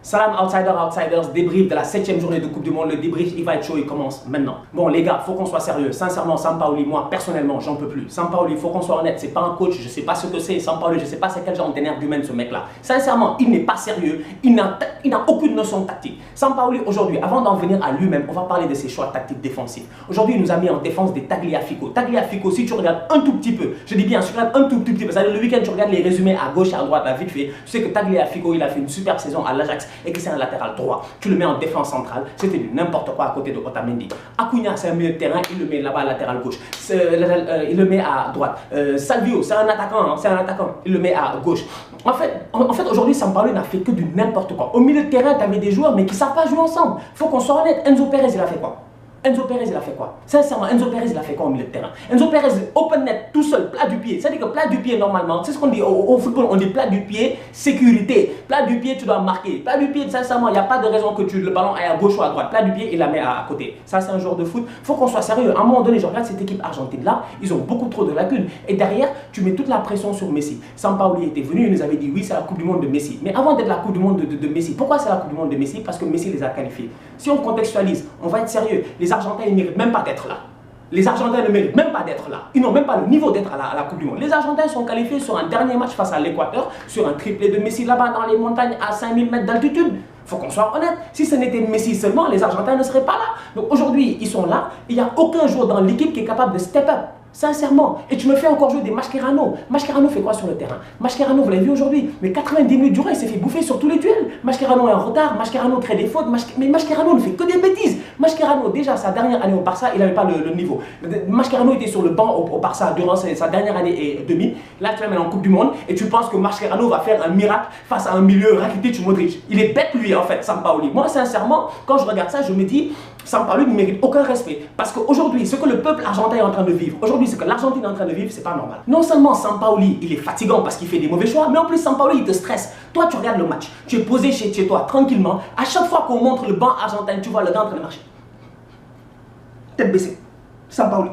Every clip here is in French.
Salam outsiders, débrief de la 7e journée de Coupe du Monde. Le débrief, il va être chaud, il commence maintenant. Bon les gars, faut qu'on soit sérieux. Sincèrement, Sampaoli, moi personnellement, j'en peux plus. Sampaoli, faut qu'on soit honnête, c'est pas un coach, je sais pas ce que c'est. Sampaoli, je sais pas c'est quel genre d'énergumène ce mec-là. Sincèrement, il n'est pas sérieux, il n'a aucune notion tactique. Sampaoli, aujourd'hui, avant d'en venir à lui-même, on va parler de ses choix tactiques défensifs. Aujourd'hui, il nous a mis en défense des Tagliafico. Tagliafico, si tu regardes un tout petit peu, je dis bien, si tu regardes un tout petit peu, c'est-à-dire le week-end, tu regardes les résumés à gauche et à droite, là, vite fait, tu sais que Tagliafico, il a fait une super saison à l'Ajax et que c'est un latéral droit. Tu le mets en défense centrale, c'était du n'importe quoi à côté de Otamendi. Acuna, c'est un milieu de terrain, il le met là-bas latéral gauche. Il le met à droite. Salvio, c'est un attaquant, il le met à gauche. En fait aujourd'hui, Sampaoli n'a fait que du n'importe quoi. Au milieu de terrain, tu avais des joueurs mais qui ne savent pas jouer ensemble. Faut qu'on soit honnête. Enzo Pérez, il a fait quoi? Enzo Pérez, il a fait quoi? Sincèrement, Enzo Pérez, il a fait quoi au milieu de terrain? Enzo Pérez, open net, tout seul, plat du pied. C'est-à-dire que plat du pied, normalement, c'est ce qu'on dit au football, on dit plat du pied, sécurité. Plat du pied, tu dois marquer. Plat du pied, sincèrement, il n'y a pas de raison que le ballon aille à gauche ou à droite. Plat du pied, il la met à côté. Ça, c'est un joueur de foot. Il faut qu'on soit sérieux. À un moment donné, je regarde cette équipe argentine-là, ils ont beaucoup trop de lacunes. Et derrière, tu mets toute la pression sur Messi. Sampaoli était venu, il nous avait dit oui, c'est la Coupe du Monde de Messi. Mais avant d'être la Coupe du Monde de Messi, pourquoi c'est la Coupe du Monde de Messi? Parce que Messi les a qualifiés. Si on contextualise, on va être sérieux. Les Argentins, ils ne méritent même pas d'être là. Les Argentins ne méritent même pas d'être là. Ils n'ont même pas le niveau d'être à la Coupe du Monde. Les Argentins sont qualifiés sur un dernier match face à l'Équateur, sur un triplé de Messi là-bas dans les montagnes à 5000 mètres d'altitude. Il faut qu'on soit honnête. Si ce n'était Messi seulement, les Argentins ne seraient pas là. Donc aujourd'hui, ils sont là. Il n'y a aucun joueur dans l'équipe qui est capable de step up. Sincèrement. Et tu me fais encore jouer des Mascherano. Mascherano fait quoi sur le terrain? Mascherano, vous l'avez vu aujourd'hui, mais 90 minutes durant, il s'est fait bouffer sur tous les duels. Mascherano est en retard, Mascherano crée des fautes, mais Mascherano ne fait que des bêtises. Mascherano, déjà, sa dernière année au Barça, il n'avait pas le niveau. Mascherano était sur le banc au Barça durant sa dernière année et demie. Là, tu l'amènes en Coupe du Monde et tu penses que Mascherano va faire un miracle face à un milieu Rakitic ou Modric. Il est bête, lui, en fait, Sampaoli. Moi, sincèrement, quand je regarde ça, je me dis, Sampaoli ne mérite aucun respect. Parce qu'aujourd'hui, ce que le peuple argentin est en train de vivre, aujourd'hui, ce que l'Argentine est en train de vivre, c'est pas normal. Non seulement Sampaoli, il est fatigant parce qu'il fait des mauvais choix, mais en plus Sampaoli, il te stresse. Toi, tu regardes le match, tu es posé chez toi, tranquillement. À chaque fois qu'on montre le banc argentin, tu vois le gars en train de marcher. Tête baissée. Sampaoli.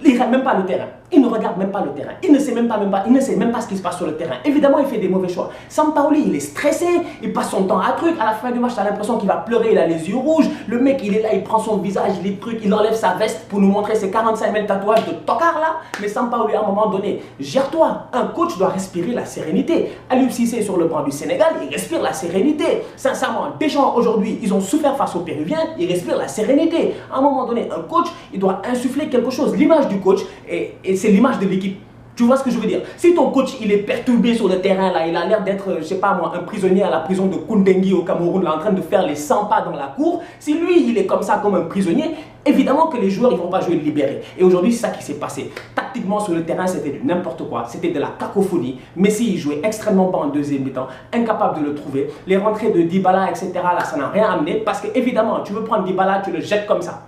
Il ne regarde même pas le terrain. Il ne regarde même pas le terrain. Il ne sait même pas ce qui se passe sur le terrain. Évidemment, il fait des mauvais choix. Sampaoli, il est stressé. Il passe son temps à truc. À la fin du match, tu as l'impression qu'il va pleurer. Il a les yeux rouges. Le mec, il est là, il prend son visage, les trucs. Il enlève sa veste pour nous montrer ses 45 000 tatouages de tocard là. Mais Sampaoli, à un moment donné, gère-toi. Un coach doit respirer la sérénité. Aliou Cissé sur le banc du Sénégal, il respire la sérénité. Sincèrement, Deschamps aujourd'hui, ils ont souffert face aux Péruviens. Il respire la sérénité. À un moment donné, un coach, il doit insuffler quelque chose. L'image du coach et c'est l'image de l'équipe. Tu vois ce que je veux dire? Si ton coach il est perturbé sur le terrain là, il a l'air d'être, je sais pas moi, un prisonnier à la prison de Koundengui au Cameroun là, en train de faire les 100 pas dans la cour, si lui il est comme ça comme un prisonnier, évidemment que les joueurs ils vont pas jouer libérés. Et aujourd'hui c'est ça qui s'est passé. Tactiquement sur le terrain c'était du n'importe quoi, c'était de la cacophonie. Messi il jouait extrêmement bas en deuxième mi-temps, incapable de le trouver. Les rentrées de Dybala etc. là ça n'a rien amené parce que évidemment tu veux prendre Dybala, tu le jettes comme ça.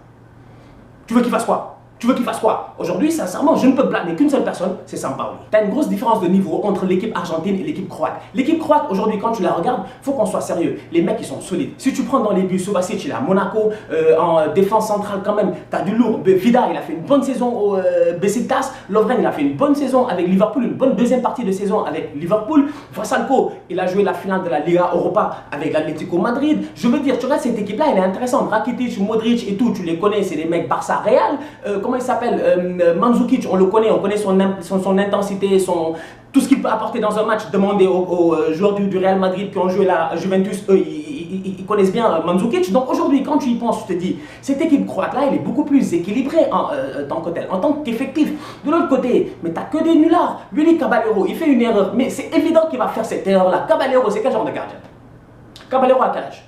Tu veux qu'il fasse quoi? Tu veux qu'il fasse quoi? Aujourd'hui, sincèrement, je ne peux blâmer qu'une seule personne, c'est Sampaoli. Tu as une grosse différence de niveau entre l'équipe argentine et l'équipe croate. L'équipe croate, aujourd'hui, quand tu la regardes, il faut qu'on soit sérieux. Les mecs, ils sont solides. Si tu prends dans les buts, Subasic, il est à Monaco, en défense centrale quand même, tu as du lourd. Vida, il a fait une bonne saison au Besiktas. Lovren, il a fait une bonne saison avec Liverpool, une bonne deuxième partie de saison avec Liverpool. Vassalko, il a joué la finale de la Liga Europa avec l'Atlético Madrid. Je veux dire, tu regardes cette équipe-là, elle est intéressante. Rakitic, Modric et tout, tu les connais, c'est des mecs Barça Real. Comment il s'appelle Mandzukic, on le connaît, on connaît son intensité, tout ce qu'il peut apporter dans un match. Demandez aux joueurs du Real Madrid qui ont joué la Juventus, eux, ils connaissent bien Mandzukic. Donc aujourd'hui, quand tu y penses, tu te dis, cette équipe croate-là, elle est beaucoup plus équilibrée en tant qu'effectif. De l'autre côté, mais tu n'as que des nullards. Willy Caballero, il fait une erreur, mais c'est évident qu'il va faire cette erreur-là. Caballero, c'est quel genre de gardien? Caballero à quel âge?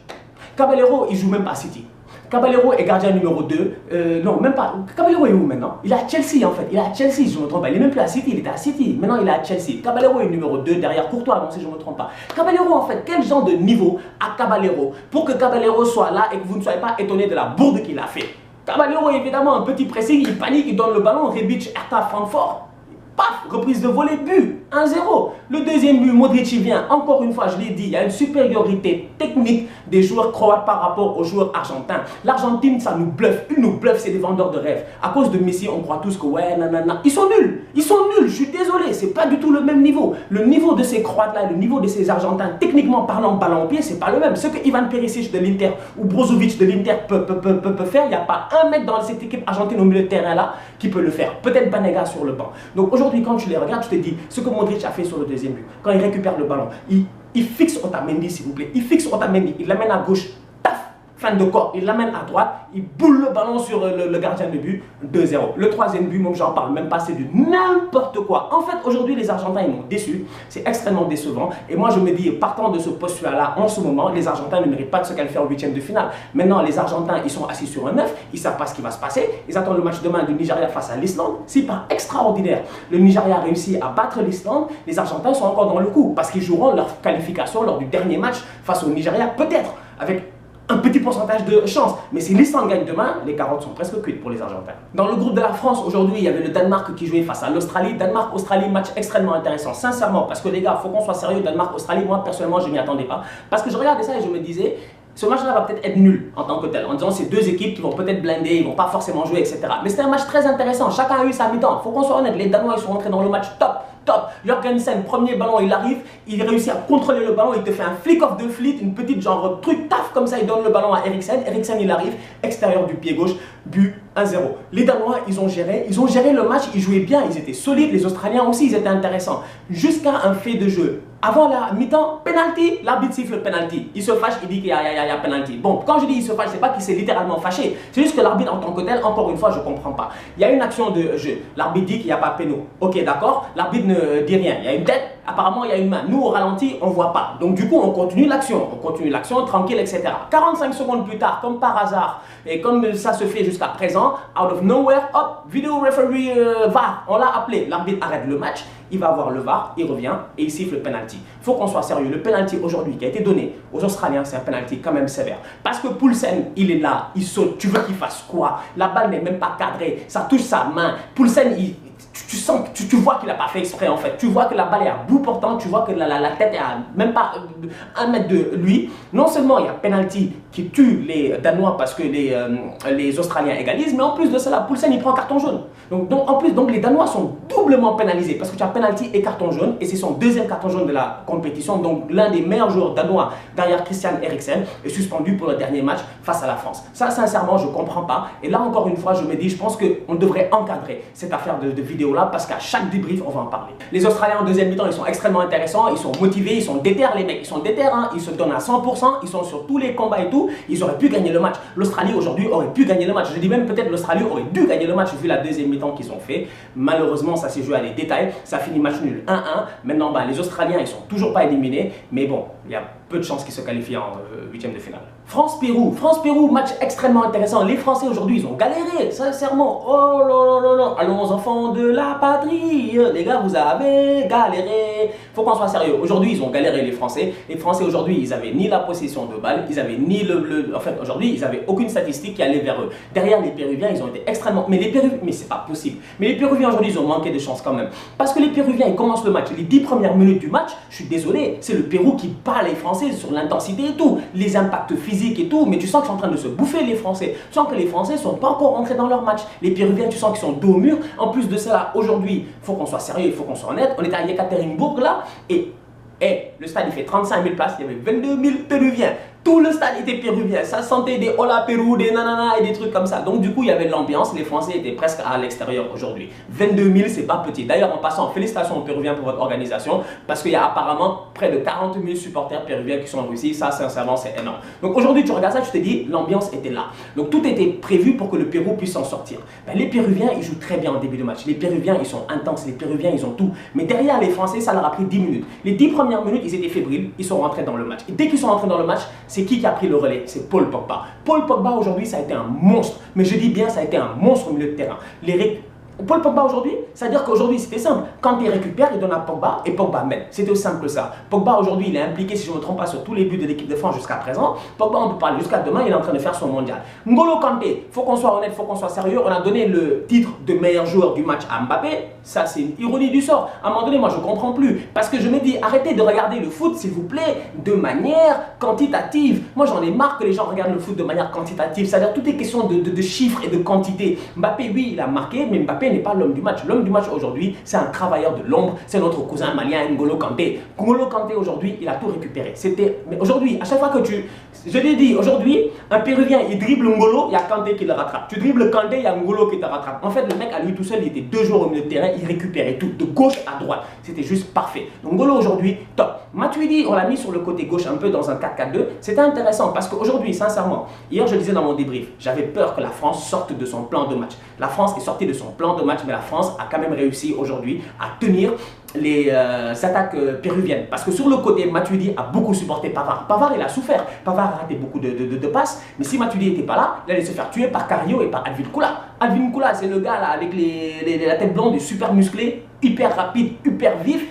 Caballero, il joue même pas à City. Caballero est gardien numéro 2. Non, même pas. Caballero est où maintenant? Il est à Chelsea en fait. Il est à Chelsea, si je ne me trompe pas. Il n'est même plus à City, il était à City. Maintenant, il est à Chelsea. Caballero est numéro 2 derrière Courtois, non, si je ne me trompe pas. Caballero, en fait, quel genre de niveau a Caballero pour que Caballero soit là et que vous ne soyez pas étonné de la bourde qu'il a fait? Caballero, évidemment, un petit pressing, il panique, il donne le ballon. Rebic, Hertha, Francfort. Paf, reprise de volée, but, 1-0. Le deuxième but, Modric y vient. Encore une fois, je l'ai dit, il y a une supériorité technique des joueurs croates par rapport aux joueurs argentins. L'Argentine, ça nous bluffe. Ils nous bluffent, c'est des vendeurs de rêves. À cause de Messi, on croit tous que ouais, nanana. Ils sont nuls. Ils sont nuls, je suis désolé. C'est pas du tout le même niveau. Le niveau de ces Croates-là, le niveau de ces Argentins, techniquement parlant, ballon au pied, c'est pas le même. Ce que Ivan Perisic de l'Inter ou Brozovic de l'Inter peut faire, il n'y a pas un mec dans cette équipe argentine au milieu de terrain-là qui peut le faire. Peut-être Banega sur le banc. Donc aujourd'hui, quand tu les regardes, tu te dis ce que Modric a fait sur le deuxième but. Quand il récupère le ballon, il fixe Otamendi, s'il vous plaît. Il fixe Otamendi, il l'amène à gauche. Taf, fin de corps, il l'amène à droite. Il boule le ballon sur le gardien de but. 2-0. Le troisième but, même j'en parle même pas, c'est du n'importe quoi. En fait, aujourd'hui, les Argentins, ils m'ont déçu. C'est extrêmement décevant. Et moi, je me dis, partant de ce postulat-là, en ce moment, les Argentins ne méritent pas de se qualifier en huitième de finale. Maintenant, les Argentins, ils sont assis sur un œuf. Ils ne savent pas ce qui va se passer. Ils attendent le match demain du Nigeria face à l'Islande. Si par extraordinaire, le Nigeria réussit à battre l'Islande, les Argentins sont encore dans le coup. Parce qu'ils joueront leur qualification lors du dernier match face au Nigeria, peut-être, avec un petit pourcentage de chance. Mais si l'Islande gagne demain, les carottes sont presque cuites pour les Argentins. Dans le groupe de la France, aujourd'hui, il y avait le Danemark qui jouait face à l'Australie. Danemark-Australie, match extrêmement intéressant. Sincèrement, parce que les gars, il faut qu'on soit sérieux. Danemark-Australie, moi, personnellement, je ne m'y attendais pas. Parce que je regardais ça et je me disais, ce match-là va peut-être être nul en tant que tel. En disant, c'est deux équipes qui vont peut-être blinder, ils ne vont pas forcément jouer, etc. Mais c'était un match très intéressant. Chacun a eu sa mi-temps. Il faut qu'on soit honnête. Les Danois, ils sont rentrés dans le match top. Top. Jorgensen, premier ballon, il arrive, il réussit à contrôler le ballon, il te fait un flick off de fleet, une petite genre truc taf comme ça, il donne le ballon à Eriksen. Eriksen, il arrive, extérieur du pied gauche, but 1-0. Les Danois, ils ont géré le match, ils jouaient bien, ils étaient solides, les Australiens aussi, ils étaient intéressants. Jusqu'à un fait de jeu. Avant la mi-temps, penalty, l'arbitre siffle penalty. Il se fâche, il dit qu'il y a penalty. Bon, quand je dis il se fâche, c'est pas qu'il s'est littéralement fâché. C'est juste que l'arbitre en tant que tel, encore une fois, je comprends pas. Il y a une action de jeu. L'arbitre dit qu'il n'y a pas péno. Ok, d'accord. L'arbitre ne dit rien. Il y a une tête, apparemment il y a une main. Nous, au ralenti, on voit pas. Donc du coup, on continue l'action. On continue l'action, tranquille, etc. 45 secondes plus tard, comme par hasard, et comme ça se fait jusqu'à présent, out of nowhere, hop, video referee VAR, on l'a appelé. L'arbitre arrête le match. Il va voir le VAR, il revient et il siffle le penalty. Il faut qu'on soit sérieux. Le penalty aujourd'hui qui a été donné aux Australiens, c'est un penalty quand même sévère. Parce que Poulsen, il est là, il saute. Tu veux qu'il fasse quoi? La balle n'est même pas cadrée. Ça touche sa main. Poulsen, tu sens, tu vois qu'il n'a pas fait exprès en fait. Tu vois que la balle est à bout portant. Tu vois que la tête est à même pas 1 mètre de lui. Non seulement il y a penalty qui tue les Danois parce que les Australiens égalisent, mais en plus de cela, Poulsen il prend un carton jaune. Donc les Danois sont doublement pénalisés parce que tu as penalty et carton jaune et c'est son deuxième carton jaune de la compétition. Donc l'un des meilleurs joueurs danois derrière Christian Eriksen est suspendu pour le dernier match face à la France. Ça sincèrement je ne comprends pas. Et là encore une fois je me dis, je pense qu'on devrait encadrer cette affaire de vidéo là parce qu'à chaque débrief on va en parler. Les Australiens en deuxième mi-temps ils sont extrêmement intéressants, ils sont motivés, ils sont déter les mecs, ils sont déter, hein, ils se donnent à 100%, ils sont sur tous les combats et tout, ils auraient pu gagner le match. L'Australie aujourd'hui aurait pu gagner le match. Je dis même peut-être l'Australie aurait dû gagner le match vu la deuxième mi-temps qu'ils ont fait. Malheureusement ça s'est joué à des détails, ça finit match nul 1-1. Maintenant les Australiens ils sont toujours pas éliminés, mais bon il y a peu de chances qu'ils se qualifient en huitième de finale. France-Pérou, match extrêmement intéressant. Les Français aujourd'hui, ils ont galéré, sincèrement. Oh là là là, allons enfants de la patrie. Les gars, vous avez galéré. Faut qu'on soit sérieux. Aujourd'hui, ils ont galéré les Français. Les Français aujourd'hui, ils avaient ni la possession de balle, ils avaient ni en fait, aujourd'hui, ils avaient aucune statistique qui allait vers eux. Derrière les Péruviens, ils ont été extrêmement. Mais c'est pas possible. Mais les Péruviens aujourd'hui, ils ont manqué de chance quand même. Parce que les Péruviens, ils commencent le match. Les 10 premières minutes du match, je suis désolé, c'est le Pérou qui bat les Français sur l'intensité et tout, les impacts physiques et tout, mais tu sens qu'ils sont en train de se bouffer les Français. Tu sens que les Français ne sont pas encore rentrés dans leur match. Les Péruviens, tu sens qu'ils sont dos au mur. En plus de cela, aujourd'hui, il faut qu'on soit sérieux, il faut qu'on soit honnête. On était à Yekaterinbourg là et le stade il fait 35 000 places, il y avait 22 000 Péruviens. Tout le stade était péruvien, ça sentait des Hola Pérou, des nanana et des trucs comme ça. Donc du coup, il y avait de l'ambiance, les Français étaient presque à l'extérieur aujourd'hui. 22 000, c'est pas petit. D'ailleurs, en passant, félicitations aux Péruviens pour votre organisation, parce qu'il y a apparemment près de 40 000 supporters péruviens qui sont en Russie. Ça, sincèrement, c'est énorme. Donc aujourd'hui, tu regardes ça, tu te dis, l'ambiance était là. Donc tout était prévu pour que le Pérou puisse s'en sortir. Ben, les Péruviens, ils jouent très bien en début de match. Les Péruviens, ils sont intenses. Les Péruviens, ils ont tout. Mais derrière les Français, ça leur a pris 10 minutes. Les 10 premières minutes, ils étaient fébriles. Ils sont rentrés dans le match. Et dès qu'ils sont rentrés dans le match, c'est qui a pris le relais? C'est Paul Pogba. Paul Pogba aujourd'hui, ça a été un monstre. Mais je dis bien, ça a été un monstre au milieu de terrain. Paul Pogba aujourd'hui, c'est-à-dire qu'aujourd'hui c'était simple. Quand il récupère, il donne à Pogba et Pogba mène. C'était aussi simple que ça. Pogba aujourd'hui, il est impliqué, si je ne me trompe pas, sur tous les buts de l'équipe de France jusqu'à présent. Pogba, on peut parler jusqu'à demain, il est en train de faire son mondial. N'Golo Kanté, il faut qu'on soit honnête, il faut qu'on soit sérieux. On a donné le titre de meilleur joueur du match à Mbappé. Ça, c'est une ironie du sort. À un moment donné, moi, je ne comprends plus. Parce que je me dis, arrêtez de regarder le foot, s'il vous plaît, de manière quantitative. Moi, j'en ai marre que les gens regardent le foot de manière quantitative. C'est-à-dire, tout est question de chiffres et de quantité. Mbappé, oui, il a marqué, mais Mbappé n'est pas l'homme du match. L'homme du match aujourd'hui, c'est un travailleur de l'ombre, c'est notre cousin malien N'Golo Kanté. N'Golo Kanté aujourd'hui, il a tout récupéré. Mais aujourd'hui, à chaque fois que je l'ai dit, aujourd'hui, un Péruvien, il dribble N'Golo, il y a Kanté qui le rattrape. Tu dribbles Kanté, il y a N'Golo qui te rattrape. En fait, le mec à lui tout seul, il était 2 jours au milieu de terrain, il récupérait tout, de gauche à droite. C'était juste parfait. Donc N'Golo aujourd'hui, top. Matuidi, on l'a mis sur le côté gauche un peu dans un 4-4-2. C'était intéressant parce qu'aujourd'hui, sincèrement, hier je disais dans mon débrief, j'avais peur que la France sorte de son plan de match. La France est sortie de son plan de match, mais la France a quand même réussi aujourd'hui à tenir les attaques péruviennes. Parce que sur le côté, Matuidi a beaucoup supporté Pavard. Pavard, il a souffert. Pavard a raté beaucoup de passes. Mais si Matuidi n'était pas là, il allait se faire tuer par Carrillo et par Advíncula Kula. Advíncula Kula, c'est le gars là avec la tête blonde, super musclé, hyper rapide, hyper vif.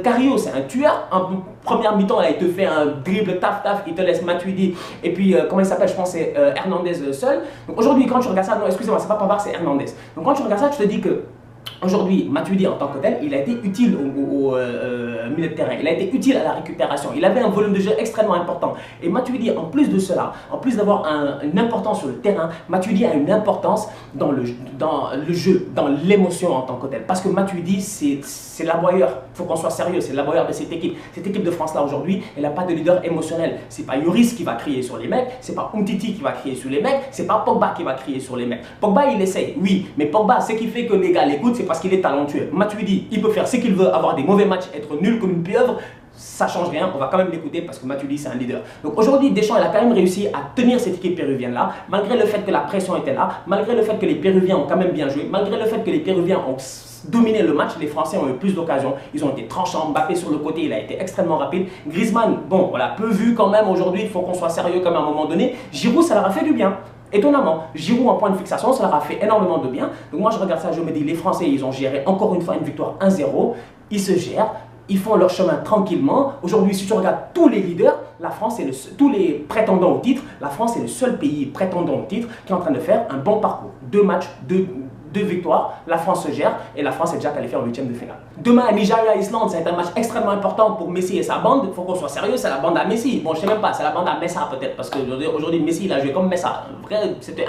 Carrillo, c'est un tueur. En première mi-temps, il te fait un dribble taf, il te laisse Matuidi. Et puis, comment il s'appelle? Je pense que c'est Hernandez seul. Donc aujourd'hui, quand tu regardes ça, non, excusez-moi, c'est pas Pavard, c'est Hernandez. Donc quand tu regardes ça, tu te dis que aujourd'hui, Matuidi en tant que tel, il a été utile au milieu de terrain, il a été utile à la récupération, il avait un volume de jeu extrêmement important. Et Matuidi, en plus de cela, en plus d'avoir une importance sur le terrain, Matuidi a une importance dans le jeu, dans l'émotion en tant que tel. Parce que Matuidi, c'est l'aboyeur, il faut qu'on soit sérieux, c'est l'aboyeur de cette équipe. Cette équipe de France-là aujourd'hui, elle n'a pas de leader émotionnel. C'est pas Yoris qui va crier sur les mecs, c'est pas Umtiti qui va crier sur les mecs, c'est pas Pogba qui va crier sur les mecs. Pogba, il essaye, oui, mais Pogba, ce qui fait que les gars l'écoutent, c'est parce qu'il est talentueux. Matuidi, il peut faire ce qu'il veut, avoir des mauvais matchs, être nul comme une pieuvre, ça change rien, on va quand même l'écouter parce que Matuidi c'est un leader. Donc aujourd'hui, Deschamps il a quand même réussi à tenir cette équipe péruvienne là, malgré le fait que la pression était là, malgré le fait que les Péruviens ont quand même bien joué, malgré le fait que les Péruviens ont dominé le match, les Français ont eu plus d'occasions, ils ont été tranchants. Mbappé sur le côté, il a été extrêmement rapide. Griezmann, bon voilà, peu vu quand même aujourd'hui, il faut qu'on soit sérieux comme à un moment donné. Giroud, ça leur a fait du bien. Étonnamment, Giroud en point de fixation, ça leur a fait énormément de bien. Donc moi je regarde ça, je me dis, les Français, ils ont géré encore une fois une victoire 1-0. Ils se gèrent, ils font leur chemin tranquillement. Aujourd'hui, si tu regardes tous les leaders, la France est tous les prétendants au titre, la France est le seul pays prétendant au titre qui est en train de faire un bon parcours. 2 matchs, 2 victoires, la France se gère et la France est déjà qualifiée en 8e de finale. Demain, Nigeria-Islande, c'est un match extrêmement important pour Messi et sa bande. Il faut qu'on soit sérieux, c'est la bande à Messi. Bon, je sais même pas, c'est la bande à Messa peut-être, parce qu'aujourd'hui, Messi, il a joué comme Messa. Vrai, c'était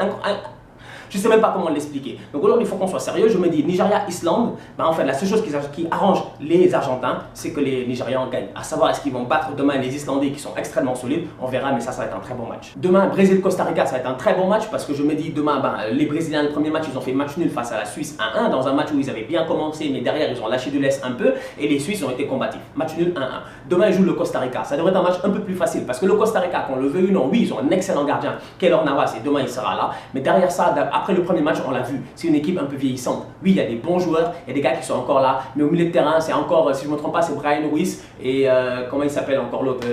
je ne sais même pas comment l'expliquer. Donc aujourd'hui, il faut qu'on soit sérieux. Je me dis, Nigeria-Islande, ben en fait, la seule chose qui arrange les Argentins, c'est que les Nigérians gagnent. À savoir, est-ce qu'ils vont battre demain les Islandais qui sont extrêmement solides? On verra, mais ça va être un très bon match. Demain, Brésil-Costa Rica, ça va être un très bon match parce que je me dis, demain, ben, les Brésiliens, le premier match, ils ont fait match nul face à la Suisse 1-1, dans un match où ils avaient bien commencé, mais derrière, ils ont lâché de l'Est un peu, et les Suisses ont été combatifs. Match nul 1-1. Demain, ils jouent le Costa Rica. Ça devrait être un match un peu plus facile parce que le Costa Rica, qu'on le veut ou non, oui, ils ont un excellent gardien, Keylor Navas, et demain, il sera là. Mais derrière ça, après le premier match, on l'a vu, c'est une équipe un peu vieillissante. Oui, il y a des bons joueurs, il y a des gars qui sont encore là, mais au milieu de terrain, c'est encore, si je ne me trompe pas, c'est Brian Ruiz et comment il s'appelle encore l'autre,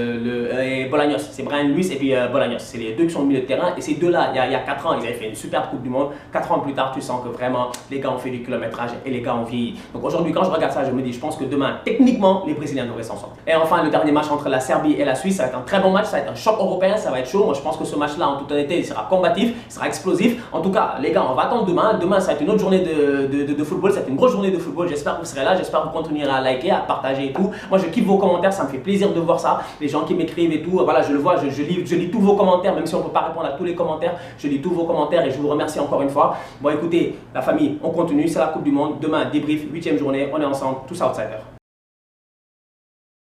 Bolaños. C'est Brian Ruiz et puis Bolaños. C'est les deux qui sont au milieu de terrain et ces deux-là, il y a 4 ans, ils avaient fait une superbe Coupe du Monde. 4 ans plus tard, tu sens que vraiment, les gars ont fait du kilométrage et les gars ont vieilli. Donc aujourd'hui, quand je regarde ça, je me dis, je pense que demain, techniquement, les Brésiliens devraient s'en sortir. Et enfin, le dernier match entre la Serbie et la Suisse, ça va être un très bon match, ça va être un choc européen, ça va être chaud. Moi, je pense que ce match-là, en toute honnêteté, il sera combatif, il sera explosif. En tout cas, les gars, on va attendre demain. Demain, ça va être une autre journée de football, ça va être une grosse journée de football. J'espère que vous serez là, j'espère que vous continuerez à liker, à partager et tout. Moi, je kiffe vos commentaires, ça me fait plaisir de voir ça. Les gens qui m'écrivent et tout, voilà, je le vois, je lis tous vos commentaires, même si on ne peut pas répondre à tous les commentaires. Je lis tous vos commentaires et je vous remercie encore une fois. Bon, écoutez, la famille, on continue, c'est la Coupe du Monde. Demain, débrief, 8e journée, on est ensemble, tous outsiders.